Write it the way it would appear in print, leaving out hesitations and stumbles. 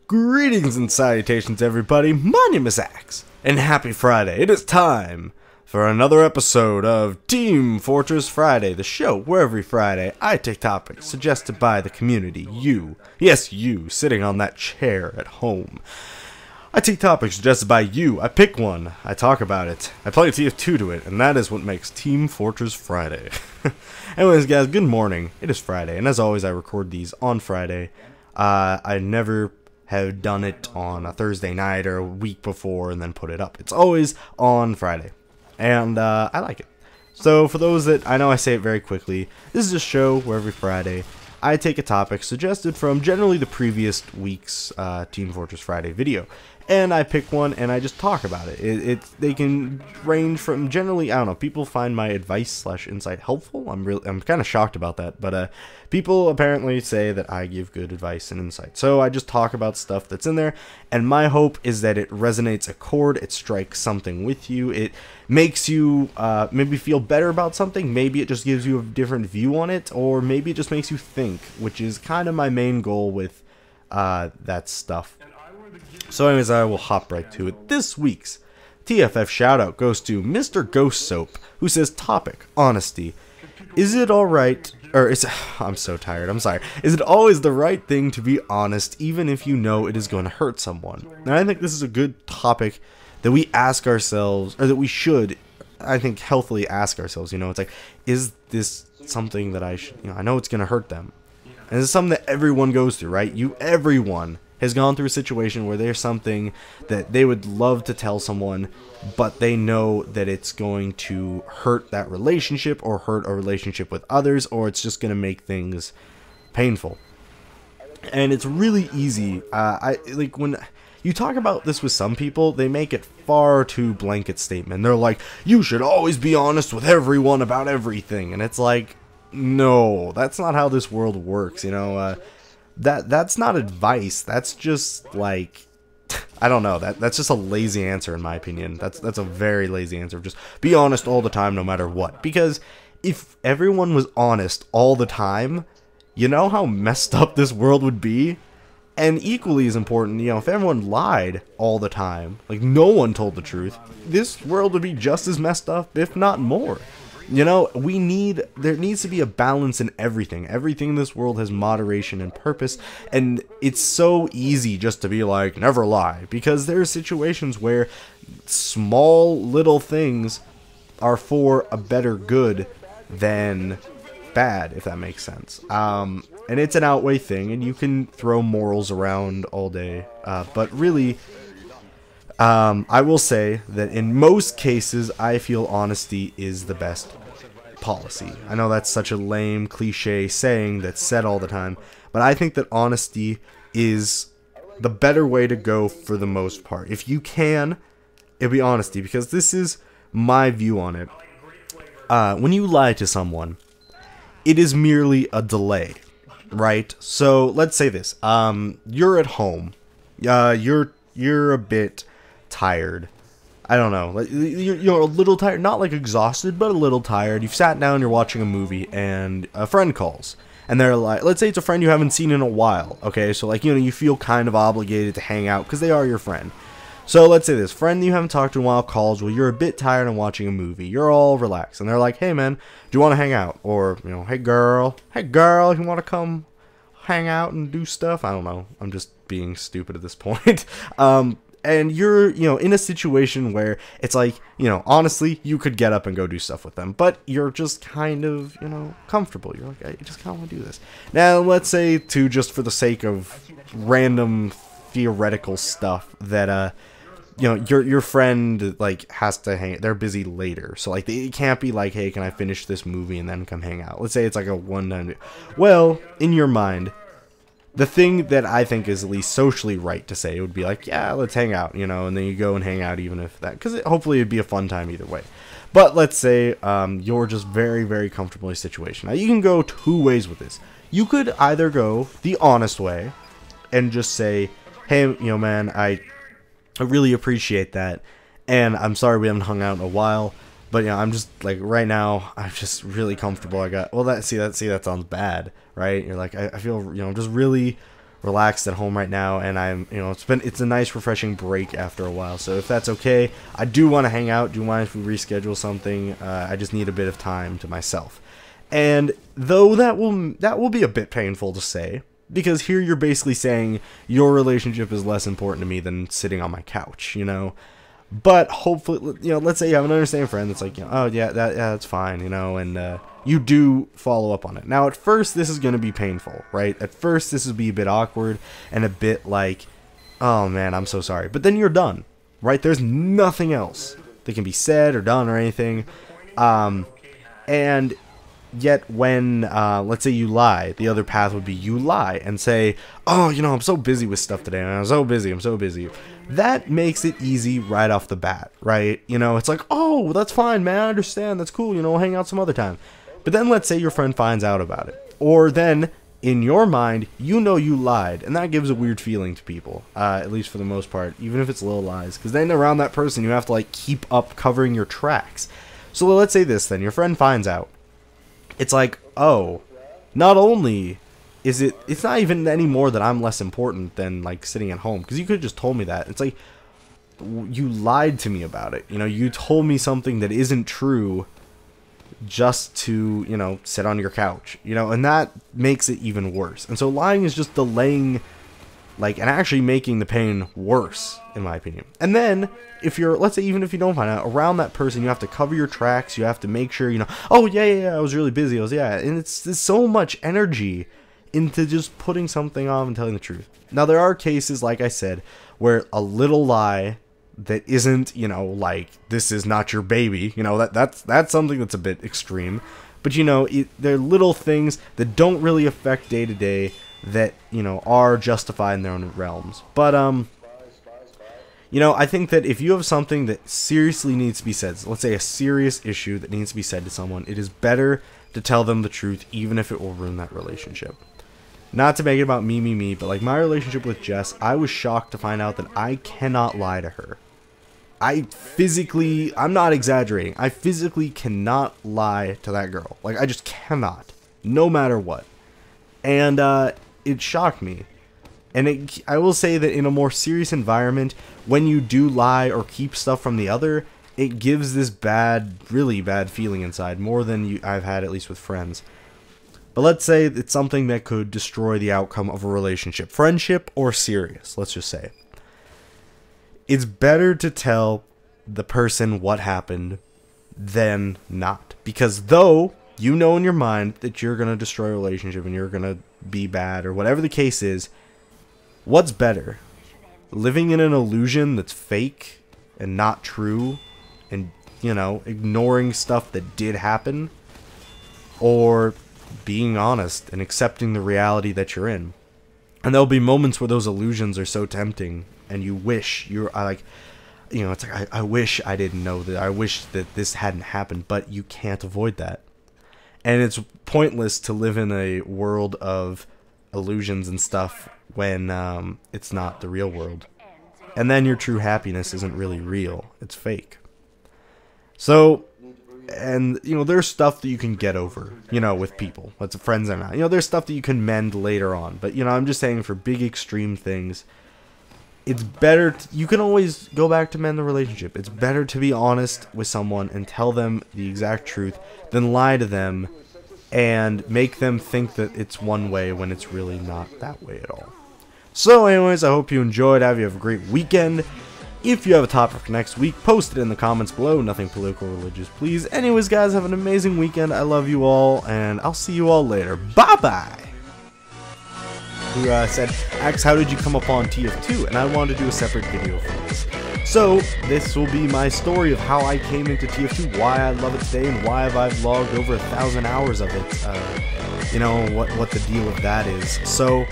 Greetings and salutations, everybody. My name is Axe, and happy Friday. It is time for another episode of Team Fortress Friday, the show where every Friday I take topics suggested by the community. You, yes, you, sitting on that chair at home. I take topics suggested by you. I pick one. I talk about it. I play TF2 to it, and that is what makes Team Fortress Friday. Anyways, guys, good morning. It is Friday, and as always, I record these on Friday. I never have done it on a Thursday night or a week before and then put it up. It's always on Friday, and I like it. So for those that, I know I say it very quickly, this is a show where every Friday I take a topic suggested from generally the previous week's Team Fortress Friday video, and I pick one and I just talk about it. They can range from generally, I don't know, people find my advice / insight helpful. I'm kind of shocked about that, but people apparently say that I give good advice and insight. So I just talk about stuff that's in there, and my hope is that it resonates a chord, it strikes something with you, it makes you maybe feel better about something, maybe it just gives you a different view on it, or maybe it just makes you think, which is kind of my main goal with that stuff. So anyways, I will hop right to it. This week's TFF shoutout goes to Mr. Ghost Soap, who says, topic, honesty. Is it alright, or is, I'm so tired, I'm sorry. Is it always the right thing to be honest, even if you know it is going to hurt someone? And I think this is a good topic that we ask ourselves, or that we should, I think, healthily ask ourselves, you know, it's like, is this something that I should, you know, I know it's going to hurt them. And it's something that everyone goes through, right? Everyone has gone through a situation where there's something that they would love to tell someone, but they know that it's going to hurt that relationship or hurt a relationship with others, or it's just going to make things painful. And it's really easy. Like when you talk about this with some people, they make it far too blanket statement. They're like, you should always be honest with everyone about everything. And it's like, no, that's not how this world works, you know. That's not advice. That's just like, I don't know. That's just a lazy answer in my opinion. That's a very lazy answer. Just be honest all the time, no matter what. Because if everyone was honest all the time, you know how messed up this world would be. And equally as important, you know, if everyone lied all the time, like no one told the truth, this world would be just as messed up, if not more. You know, there needs to be a balance in everything. Everything in this world has moderation and purpose, and it's so easy just to be like, never lie, because there are situations where small little things are for a better good than bad, if that makes sense. And it's an outweigh thing, and you can throw morals around all day, but really, I will say that in most cases, I feel honesty is the best policy. I know that's such a lame cliche saying that's said all the time, but I think that honesty is the better way to go for the most part. If you can, it'll be honesty, because this is my view on it. When you lie to someone, it is merely a delay, right? So let's say this, you're at home, you're a bit tired. I don't know, you're a little tired, not like exhausted, but a little tired. You've sat down, you're watching a movie, and a friend calls, and they're like, let's say it's a friend you haven't seen in a while, okay, so like, you know, you feel kind of obligated to hang out, because they are your friend. So let's say this friend you haven't talked to in a while calls, well, you're a bit tired and watching a movie, you're all relaxed, and they're like, hey man, do you want to hang out? Or, you know, hey girl, you want to come hang out and do stuff? I don't know, I'm just being stupid at this point. And you're, you know, in a situation where it's like, you know, honestly, you could get up and go do stuff with them, but you're just kind of, you know, comfortable. You're like, I just kind of want to do this. Now, let's say, too, just for the sake of random theoretical stuff, that, you know, your friend, like, has to hang, they're busy later. So, like, it can't be like, hey, can I finish this movie and then come hang out? Let's say it's like a one-time. Well, in your mind, the thing that I think is at least socially right to say would be like, yeah, let's hang out, you know, and then you go and hang out even if that, because hopefully it'd be a fun time either way. But let's say you're just very, very comfortable in a situation. Now, you can go two ways with this. You could either go the honest way and just say, hey, you know, man, I really appreciate that, and I'm sorry we haven't hung out in a while, but, you know, I'm just, like, right now, I'm just really comfortable. I got, well, that sounds bad, right? You're like, I feel, you know, just really relaxed at home right now, and it's a nice refreshing break after a while. So if that's okay, I do want to hang out. Do you mind if we reschedule something? I just need a bit of time to myself. And though that will be a bit painful to say, because here you're basically saying your relationship is less important to me than sitting on my couch, you know. But hopefully, you know, let's say you have an understanding friend that's like, you know, oh yeah, that's fine, you know, and you do follow up on it. Now, at first, this is going to be painful, right? At first, this will be a bit awkward and a bit like, oh man, I'm so sorry. But then you're done, right? There's nothing else that can be said or done or anything. And yet when, let's say you lie, the other path would be you lie and say, oh, you know, I'm so busy with stuff today. I'm so busy. That makes it easy right off the bat, right? You know, it's like, oh, that's fine, man. I understand. That's cool. You know, we'll hang out some other time. But then let's say your friend finds out about it. Or then, in your mind, you know you lied. And that gives a weird feeling to people, at least for the most part, even if it's little lies. Because then around that person, you have to, like, keep up covering your tracks. So let's say this then. Your friend finds out. It's like, oh, not only is it's not even any more that I'm less important than, like, sitting at home. Because you could have just told me that. It's like, you lied to me about it. You know, you told me something that isn't true just to, you know, sit on your couch. You know, and that makes it even worse. And so lying is just delaying, like, and actually making the pain worse, in my opinion. And then, if you're, let's say, even if you don't find out, around that person, you have to cover your tracks. You have to make sure, you know, oh, yeah, I was really busy. And it's so much energy into just putting something off and telling the truth. Now, there are cases, like I said, where a little lie that isn't, you know, like, this is not your baby, you know, that's something that's a bit extreme. But, you know, they're little things that don't really affect day to day that, you know, are justified in their own realms. But, you know, I think that if you have something that seriously needs to be said, so let's say a serious issue that needs to be said to someone, it is better to tell them the truth, even if it will ruin that relationship. Not to make it about me, but like my relationship with Jess, I was shocked to find out that I cannot lie to her. I'm not exaggerating, I physically cannot lie to that girl. Like, I just cannot, no matter what. And, it shocked me. And I will say that in a more serious environment, when you do lie or keep stuff from the other, it gives this really bad feeling inside, more than I've had, at least with friends. But let's say it's something that could destroy the outcome of a relationship, friendship or serious, let's just say. It's better to tell the person what happened than not. Because though you know in your mind that you're going to destroy a relationship and you're going to be bad or whatever the case is, what's better? Living in an illusion that's fake and not true and, you know, ignoring stuff that did happen, or being honest and accepting the reality that you're in? And there'll be moments where those illusions are so tempting and you wish you're like, you know, it's like, I wish I didn't know that. I wish that this hadn't happened, but you can't avoid that. And it's pointless to live in a world of illusions and stuff when it's not the real world. And then your true happiness isn't really real. It's fake. So, and, you know, there's stuff that you can get over, you know, with people. What's friends or not. You know, there's stuff that you can mend later on. But, you know, I'm just saying for big extreme things, it's better, you can always go back to mend the relationship. It's better to be honest with someone and tell them the exact truth than lie to them and make them think that it's one way when it's really not that way at all. So anyways, I hope you enjoyed. I hope you have a great weekend. If you have a topic for next week, post it in the comments below. Nothing political or religious, please. Anyways, guys, have an amazing weekend. I love you all, and I'll see you all later. Bye-bye! Who said, Axe, how did you come upon TF2? And I wanted to do a separate video for this. So, this will be my story of how I came into TF2, why I love it today, and why I've logged over 1,000 hours of it. You know, what the deal with that is. So,